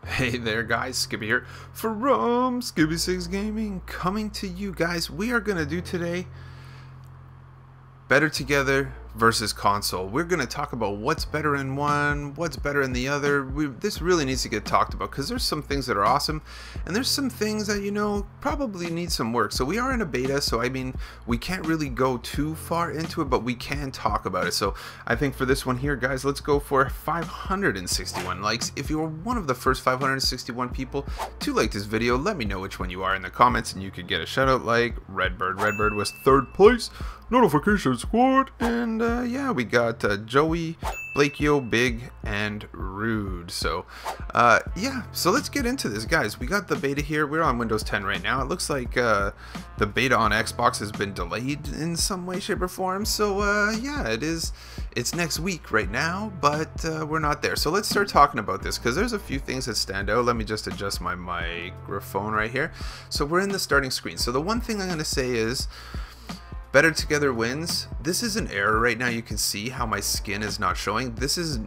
Hey there guys, Skippy here from Skippy 6 Gaming, coming to you guys. We are going to do today Better Together versus console. We're going to talk about what's better in one, what's better in the other. This really needs to get talked about because there's some things that are awesome and there's some things that, you know, probably need some work. So we are in a beta, so I mean, we can't really go too far into it, but we can talk about it. So I think for this one here, guys, let's go for 561 likes. If you're one of the first 561 people to like this video, let me know which one you are in the comments and you could get a shout out like Redbird. Redbird was 3rd place. Notification squad, and yeah, we got Joey, Blakeo, Big, and Rude. So yeah, so let's get into this, guys. We got the beta here. We're on Windows 10 right now. It looks like the beta on Xbox has been delayed in some way, shape, or form. So yeah, it's next week right now, but we're not there. So let's start talking about this because there's a few things that stand out. Let me just adjust my microphone right here. So we're in the starting screen. So the one thing I'm going to say is Better Together wins. This is an error right now. You can see how my skin is not showing. This is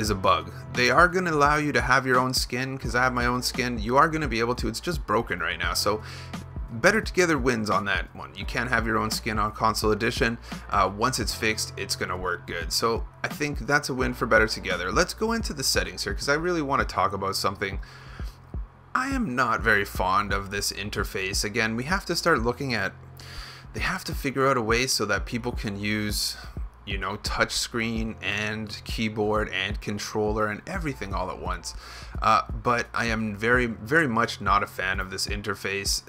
a bug. They are going to allow you to have your own skin because I have my own skin. You are going to be able to. It's just broken right now. So Better Together wins on that one. You can't have your own skin on console edition. Once it's fixed, it's going to work good. So I think that's a win for Better Together. Let's go into the settings here because I really want to talk about something. I am not very fond of this interface. Again, we have to start looking at, they have to figure out a way so that people can use, you know, touch screen and keyboard and controller and everything all at once. But I am very, very much not a fan of this interface.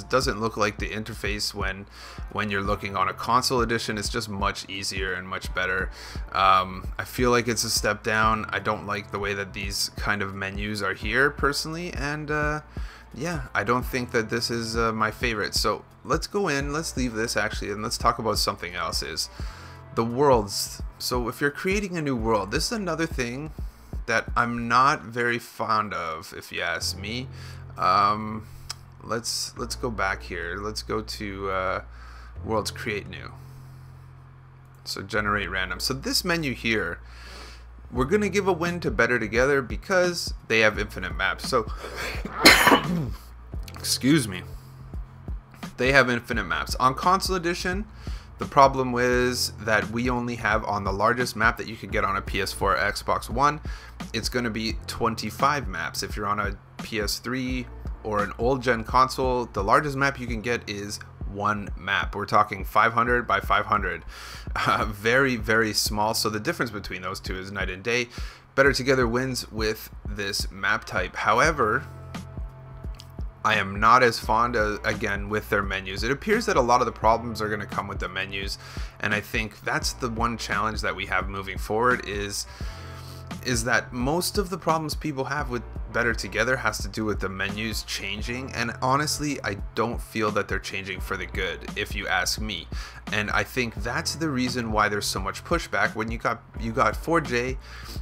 Doesn't look like the interface when you're looking on a console edition. It's just much easier and much better. I feel like it's a step down. I don't like the way that these kind of menus are here personally, and yeah, I don't think that this is my favorite. So let's go in, let's leave this actually, and let's talk about something else, is the worlds. So if you're creating a new world, this is another thing that I'm not very fond of, if you ask me. Let's go back here. Let's go to worlds, create new. So generate random. So this menu here, we're gonna give a win to Better Together because they have infinite maps. So excuse me, they have infinite maps. On console edition, the problem is that we only have on the largest map that you can get on a PS4 or Xbox One, it's going to be 25 maps. If you're on a PS3 or an old gen console, the largest map you can get is one map. We're talking 500 by 500. Very, very small. So the difference between those two is night and day. Better Together wins with this map type. However, I am not as fond of, again, with their menus. It appears that a lot of the problems are going to come with the menus, and I think that's the one challenge that we have moving forward is that most of the problems people have with Better Together has to do with the menus changing, and honestly I don't feel that they're changing for the good, if you ask me. And I think that's the reason why there's so much pushback. When you got 4J,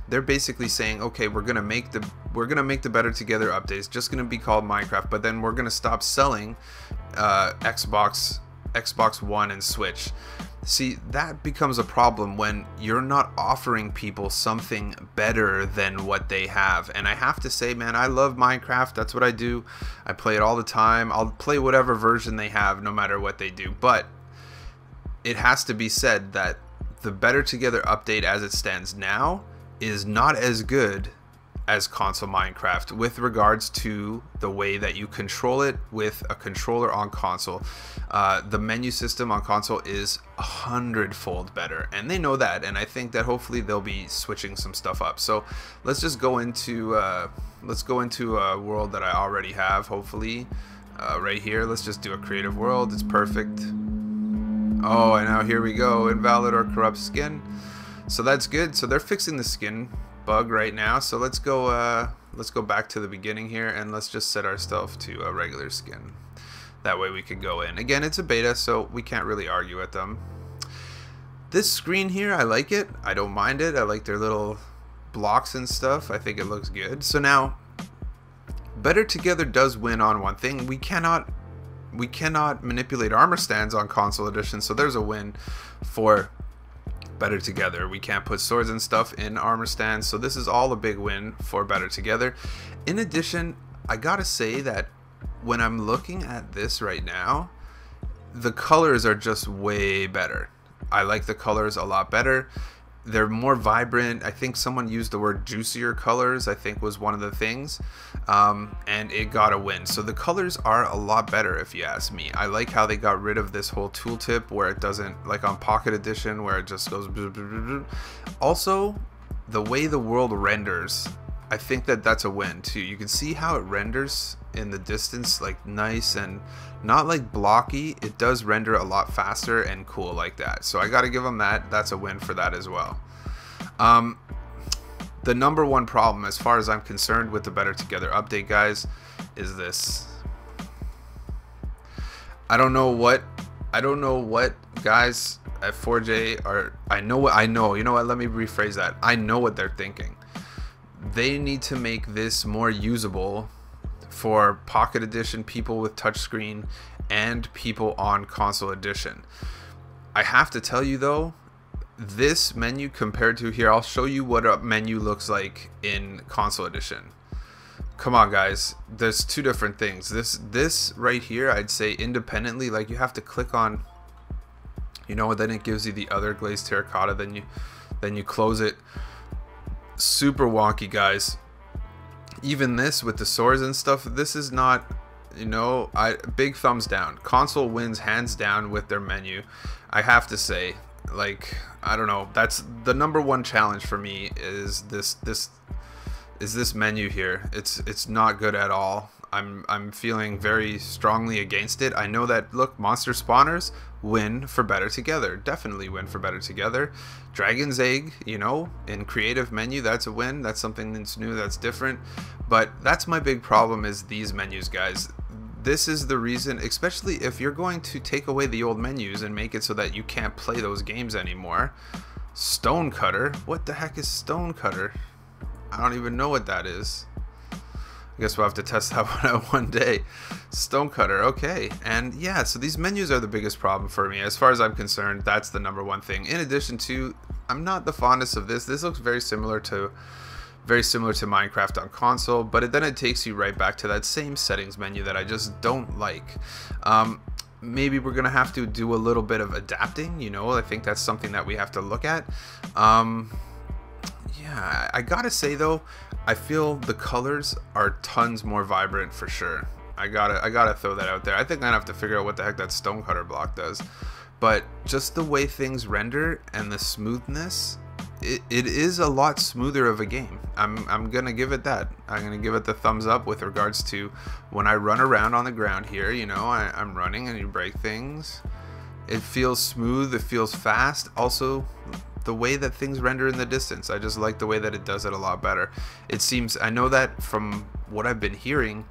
they're basically saying, okay, we're gonna make the Better Together updates just gonna be called Minecraft, but then we're gonna stop selling Xbox One and Switch. See, that becomes a problem when you're not offering people something better than what they have. And I have to say, man, I love Minecraft. That's what I do. I play it all the time. I'll play whatever version they have no matter what they do. But it has to be said that the Better Together update as it stands now is not as good as console Minecraft with regards to the way that you control it with a controller on console. The menu system on console is 100-fold better, and they know that, and I think that hopefully they'll be switching some stuff up. So let's just go into a world that I already have, hopefully right here. Let's just do a creative world. It's perfect. Oh, and now here we go, invalid or corrupt skin. So that's good. So they're fixing the skin bug right now. So let's go back to the beginning here, and let's just set ourselves to a regular skin. That way we can go in. Again, it's a beta, so we can't really argue with them. This screen here, I like it. I don't mind it. I like their little blocks and stuff. I think it looks good. So now, Better Together does win on one thing. We cannot we cannot manipulate armor stands on console edition, so there's a win for Better Together. We can't put swords and stuff in armor stands, so this is all a big win for Better Together. In addition, I gotta say that when I'm looking at this right now, the colors are just way better. I like the colors a lot better. They're more vibrant. I think someone used the word juicier colors, I think was one of the things, and it got a win. So the colors are a lot better if you ask me. I like how they got rid of this whole tooltip where it doesn't, like on Pocket Edition, where it just goes blah, blah, blah, blah. Also, the way the world renders, I think that that's a win too. You can see how it renders in the distance, like nice and not like blocky. It does render a lot faster and cool like that. So I gotta give them that. That's a win for that as well. The number one problem, as far as I'm concerned, with the Better Together update, guys, is this. I don't know what guys at 4J are. I know. You know what? Let me rephrase that. I know what they're thinking. They need to make this more usable for Pocket Edition, people with touchscreen, and people on Console Edition. I have to tell you though, this menu compared to here, I'll show you what a menu looks like in Console Edition. Come on guys, there's two different things. This right here, I'd say independently, like you have to click on, you know, then it gives you the other glazed terracotta, then you close it. Super wonky, guys. Even this with the swords and stuff, this is not, you know, big thumbs down. Console wins hands down with their menu. I have to say, like, I don't know, that's the number one challenge for me is this menu here. It's not good at all. I'm feeling very strongly against it. I know that, look, monster spawners win for Better Together, definitely win for Better Together. Dragon's Egg, you know, in creative menu, that's a win. That's something that's new, that's different. But that's my big problem, is these menus, guys. This is the reason, especially if you're going to take away the old menus and make it so that you can't play those games anymore. Stonecutter, what the heck is Stonecutter? I don't even know what that is. I guess we'll have to test that one out one day. Stonecutter, okay. And yeah, so these menus are the biggest problem for me. As far as I'm concerned, that's the number one thing. In addition to, I'm not the fondest of this. This looks very similar to Minecraft on console, but then it takes you right back to that same settings menu that I just don't like. Maybe we're gonna have to do a little bit of adapting, you know. I think that's something that we have to look at. Yeah, I gotta say though, I feel the colors are tons more vibrant for sure. I gotta throw that out there. I think I'm gonna have to figure out what the heck that Stonecutter block does. But just the way things render and the smoothness, it is a lot smoother of a game. I'm gonna give it that. I'm gonna give it the thumbs up with regards to when I run around on the ground here, you know, I'm running and you break things. It feels smooth, it feels fast. Also, the way that things render in the distance, I just like the way that it does it a lot better. It seems, I know that from what I've been hearing,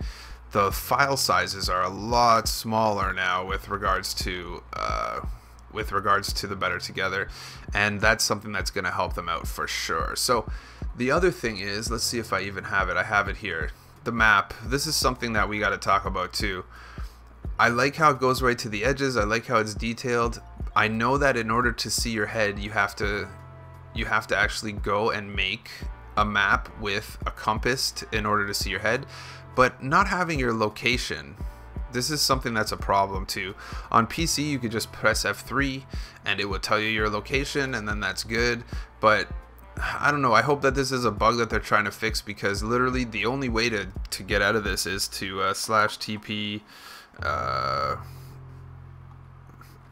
the file sizes are a lot smaller now with regards to the Better Together, and that's something that's going to help them out for sure. So the other thing is, let's see if I even have it. I have it here. The map. This is something that we got to talk about too. I like how it goes right to the edges. I like how it's detailed. I know that in order to see your head, you have to actually go and make a map with a compass in order to see your head, but not having your location. This is something that's a problem too. On PC, you could just press F3 and it would tell you your location, and then that's good. But I don't know. I hope that this is a bug that they're trying to fix, because literally the only way to get out of this is to /TP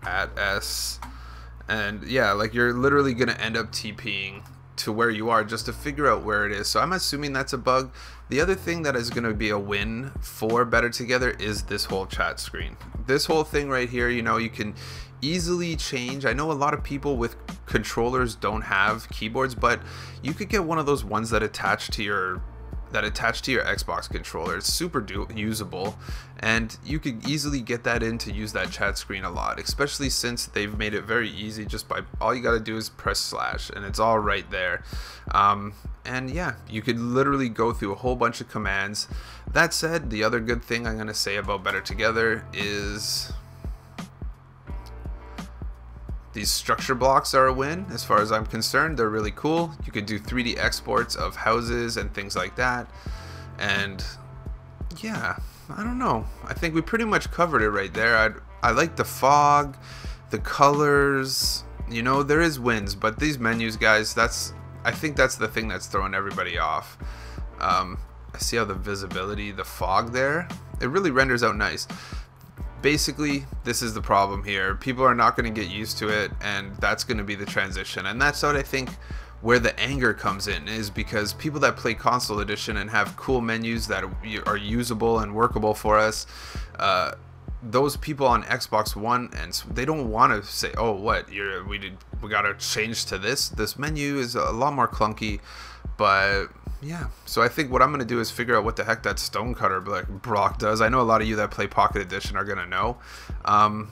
at S, and yeah, like you're literally gonna end up TPing to where you are just to figure out where it is. So I'm assuming that's a bug. The other thing that is gonna be a win for Better Together is this whole chat screen. This whole thing right here, you know, you can easily change. I know a lot of people with controllers don't have keyboards, but you could get one of those ones that attach to your Xbox controller. It's super usable, and you could easily get that in to use that chat screen a lot, especially since they've made it very easy. Just by all you got to do is press / and it's all right there. and yeah, you could literally go through a whole bunch of commands. That said, the other good thing I'm going to say about Better Together is these structure blocks are a win as far as I'm concerned. They're really cool. You could do 3D exports of houses and things like that. And yeah, I don't know. I think we pretty much covered it right there. I like the fog, the colors. You know, there is wins, but these menus, guys, I think that's the thing that's throwing everybody off. I see how the visibility, the fog there, it really renders out nice. Basically, this is the problem here. People are not going to get used to it, and that's going to be the transition. And that's what I think where the anger comes in, is because people that play console edition and have cool menus that are usable and workable for us, those people on Xbox One, and they don't want to say, oh, what, we got to change to this menu is a lot more clunky. But yeah, so I think what I'm going to do is figure out what the heck that stonecutter block does. I know a lot of you that play Pocket Edition are going to know. I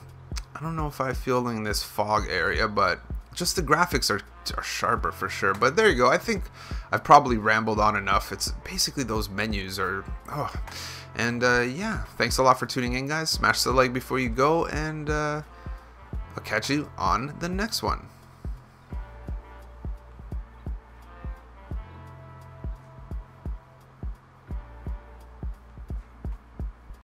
don't know if I'm feeling this fog area, but just the graphics are sharper for sure. But there you go. I think I've probably rambled on enough. It's basically those menus are... oh. And yeah, thanks a lot for tuning in, guys. Smash the like before you go, and I'll catch you on the next one.